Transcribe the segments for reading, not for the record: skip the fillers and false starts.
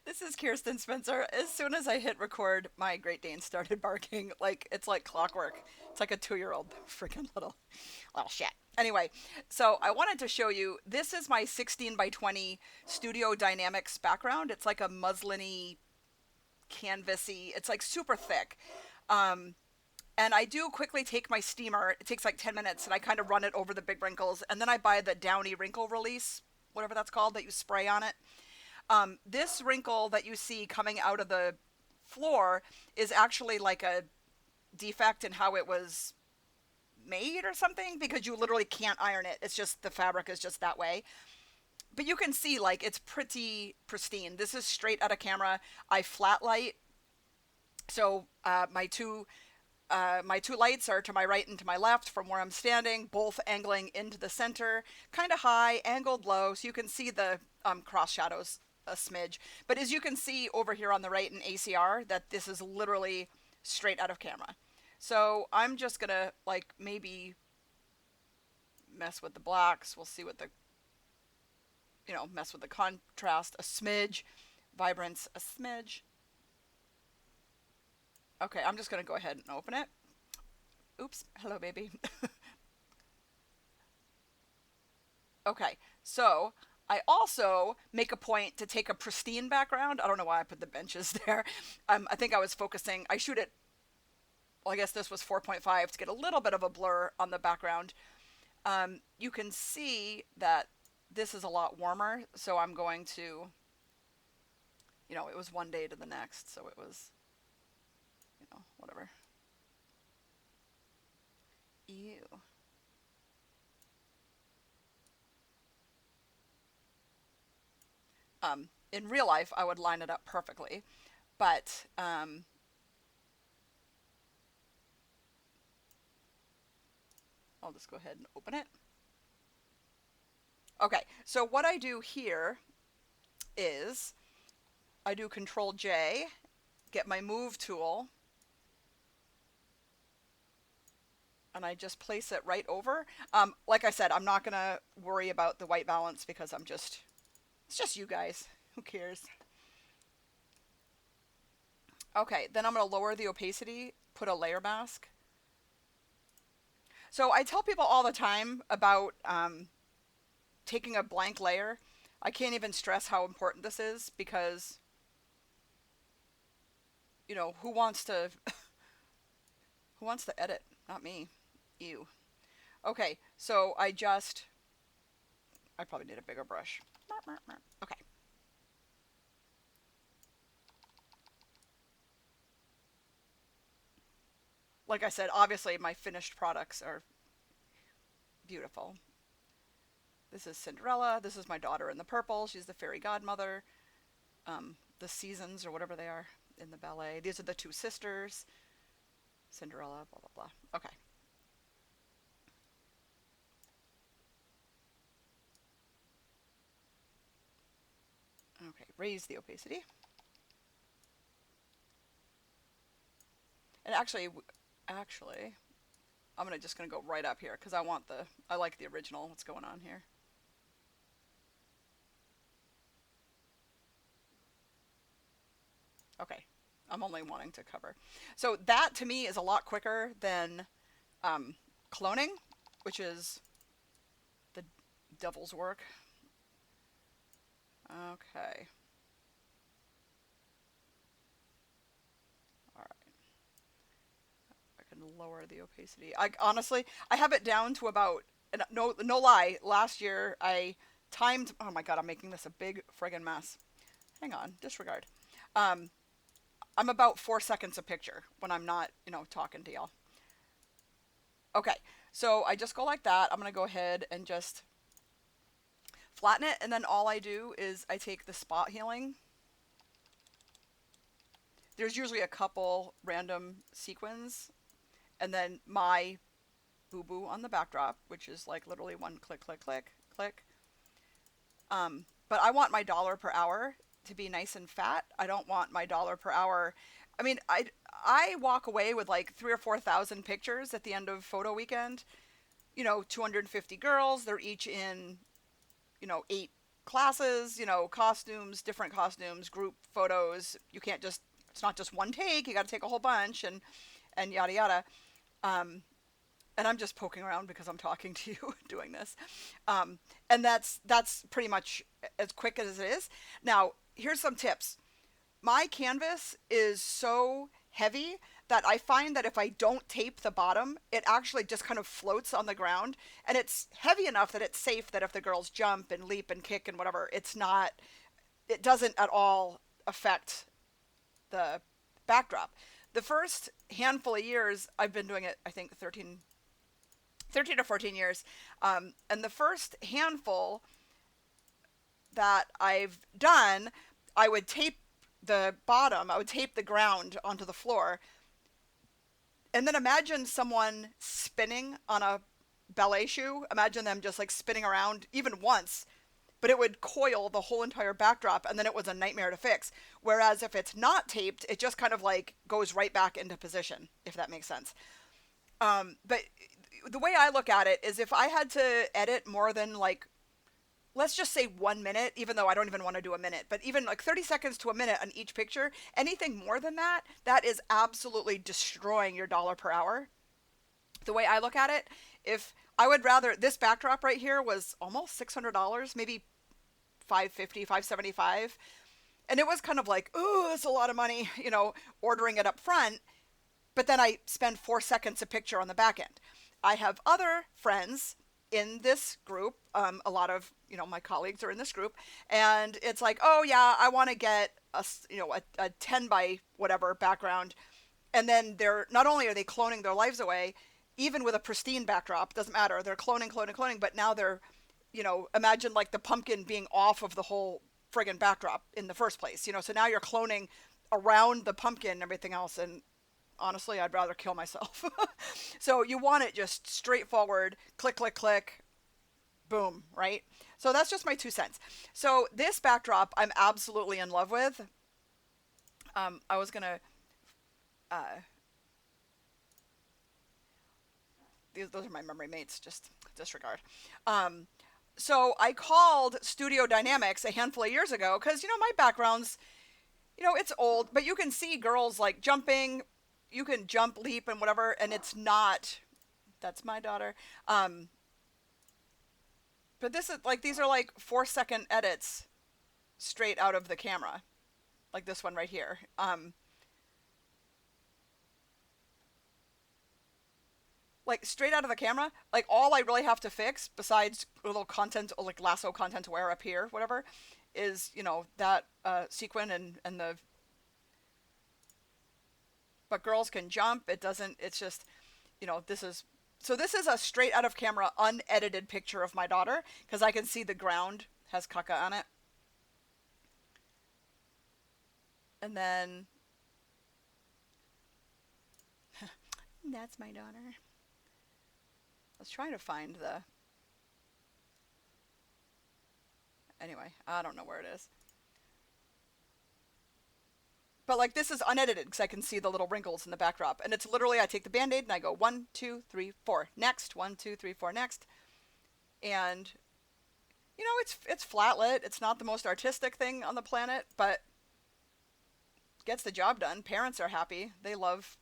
This is Kirsten Spencer. As soon as I hit record, my Great Dane started barking. Like it's like clockwork. It's like a 2-year-old freaking little shit. Anyway, so I wanted to show you. This is my 16 by 20 Studio Dynamics background. It's like a musliny, canvasy. It's like super thick. Um, and I do quickly take my steamer. It takes like 10 minutes, and I kind of run it over the big wrinkles. And then I buy the Downy wrinkle release, whatever that's called, that you spray on it. This wrinkle that you see coming out of the floor is actually like a defect in how it was made or something, because you literally can't iron it. It's just the fabric is just that way. But you can see like it's pretty pristine. This is straight out of camera. I flat light. So my two lights are to my right and to my left from where I'm standing, both angling into the center, kind of high, angled low, so you can see the cross shadows a smidge. But as you can see over here on the right in ACR, that this is literally straight out of camera. So I'm just gonna like maybe mess with the blacks. We'll see what the, mess with the contrast a smidge, vibrance a smidge. Okay, I'm just gonna go ahead and open it. Oops, hello baby. Okay, so I also make a point to take a pristine background. I don't know why I put the benches there. I think I was focusing, I shoot it, well, I guess this was 4.5 to get a little bit of a blur on the background. You can see that this is a lot warmer, so I'm going to, it was one day to the next, so it was, whatever. Ew. In real life, I would line it up perfectly, but I'll just go ahead and open it. Okay, so what I do here is I do Control J, get my move tool, and I just place it right over. Like I said, I'm not going to worry about the white balance because it's just you guys. Who cares? Okay, then I'm going to lower the opacity, put a layer mask. So I tell people all the time about taking a blank layer. I can't even stress how important this is because, who wants to who wants to edit? Not me. You. Okay, so I probably need a bigger brush. Okay. Like I said, obviously my finished products are beautiful. This is Cinderella. This is my daughter in the purple. She's the fairy godmother. The seasons or whatever they are in the ballet. These are the two sisters. Cinderella, blah, blah, blah. Okay. Okay, raise the opacity. And actually, just gonna go right up here because I like the original. What's going on here? Okay, I'm only wanting to cover. So that to me is a lot quicker than um, cloning, which is the devil's work. Okay. All right. I can lower the opacity. I honestly, I have it down to about, no lie. Last year I timed. Oh my god, I'm making this a big friggin' mess. Hang on, disregard. Um, I'm about 4 seconds a picture when I'm not, talking to y'all. Okay, so I just go like that. I'm gonna go ahead and just flatten it, and then all I do is I take the spot healing. There's usually a couple random sequins, and then my boo boo on the backdrop, which is like literally one click, click, click, click. But I want my dollar per hour to be nice and fat. I don't want my dollar per hour. I mean, I walk away with like 3 or 4 thousand pictures at the end of photo weekend. 250 girls. They're each in, 8 classes, costumes, different costumes, group photos. You can't just, it's not just one take. You got to take a whole bunch and yada yada. Um, and I'm just poking around because I'm talking to you doing this. And that's pretty much as quick as it is. Now, here's some tips. My canvas is so heavy that I find that if I don't tape the bottom, it actually just kind of floats on the ground. And it's heavy enough that it's safe that if the girls jump and leap and kick and whatever, it doesn't at all affect the backdrop. The first handful of years, I've been doing it, I think 13 to 14 years. And the first handful that I've done, I would tape the bottom, I would tape the ground onto the floor. And then imagine someone spinning on a ballet shoe. Imagine them just like spinning around even once, but it would coil the whole entire backdrop and then it was a nightmare to fix. Whereas if it's not taped, it just kind of like goes right back into position, if that makes sense. But the way I look at it is if I had to edit more than like, let's just say 1 minute, even though I don't even want to do a minute, but even like 30 seconds to a minute on each picture, anything more than that, that is absolutely destroying your dollar per hour. The way I look at it, if I would rather, this backdrop right here was almost $600, maybe 550, 575. And it was kind of like, oh, it's a lot of money, ordering it up front. But then I spend 4 seconds a picture on the back end. I have other friends in this group. A lot of, my colleagues are in this group. And it's like, oh, yeah, I want to get a 10 by whatever background. And then they're, not only are they cloning their lives away, even with a pristine backdrop, doesn't matter. They're cloning, but now they're, imagine like the pumpkin being off of the whole friggin' backdrop in the first place. So now you're cloning around the pumpkin and everything else. And honestly, I'd rather kill myself. So you want it just straightforward, click, click, click, boom, right? So that's just my 2 cents. So this backdrop I'm absolutely in love with. I was going to, those are my memory mates, just disregard. So I called Studio Dynamics a handful of years ago because, my background's, it's old, but you can see girls like jumping, you can jump, leap, and whatever, and it's not, that's my daughter. But this is like, these are like 4 second edits straight out of the camera, like this one right here. Like straight out of the camera, like all I really have to fix besides a little content, like lasso content aware up here, whatever, is, that sequin and the, but girls can jump. It doesn't, it's just, this is, so this is a straight out of camera unedited picture of my daughter because I can see the ground has caca on it. And then, that's my daughter. I was trying to find the, anyway, I don't know where it is. But like this is unedited because I can see the little wrinkles in the backdrop. And it's literally, I take the Band-Aid and I go 1, 2, 3, 4, next, 1, 2, 3, 4, next. And, it's flat lit. It's not the most artistic thing on the planet, but gets the job done. Parents are happy. They love,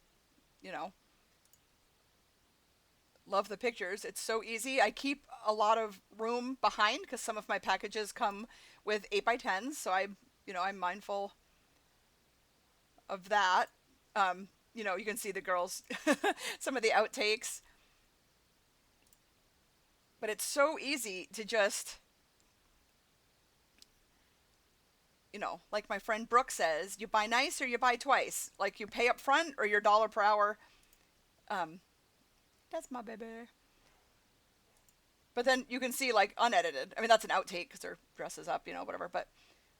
love the pictures. It's so easy. I keep a lot of room behind because some of my packages come with 8x10s. So I'm mindful of that. You can see the girls, some of the outtakes, but it's so easy to just, like my friend Brooke says, you buy nice or you buy twice. Like you pay up front or your dollar per hour. That's my baby. But then you can see like unedited. I mean, that's an outtake because their dress is up, whatever. But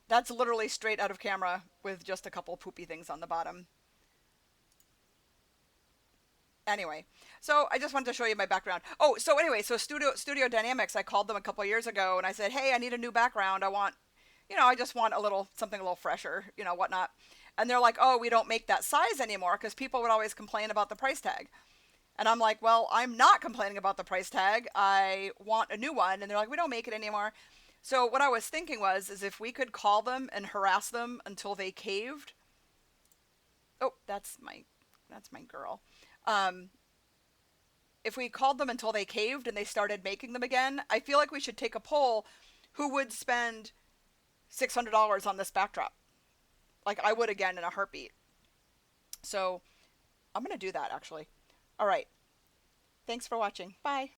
that's literally straight out of camera with just a couple poopy things on the bottom. Anyway, so I just wanted to show you my background. Oh, so anyway, so Studio Dynamics, I called them a couple of years ago and I said, hey, I need a new background. I just want something a little fresher, whatnot. And they're like, oh, we don't make that size anymore because people would always complain about the price tag. And I'm like, well, I'm not complaining about the price tag. I want a new one. And they're like, we don't make it anymore. So what I was thinking was, is if we could call them and harass them until they caved. Oh, that's my girl. Um, if we called them until they caved and they started making them again, I feel like we should take a poll who would spend $600 on this backdrop. Like I would again in a heartbeat. So I'm going to do that actually. All right. Thanks for watching. Bye.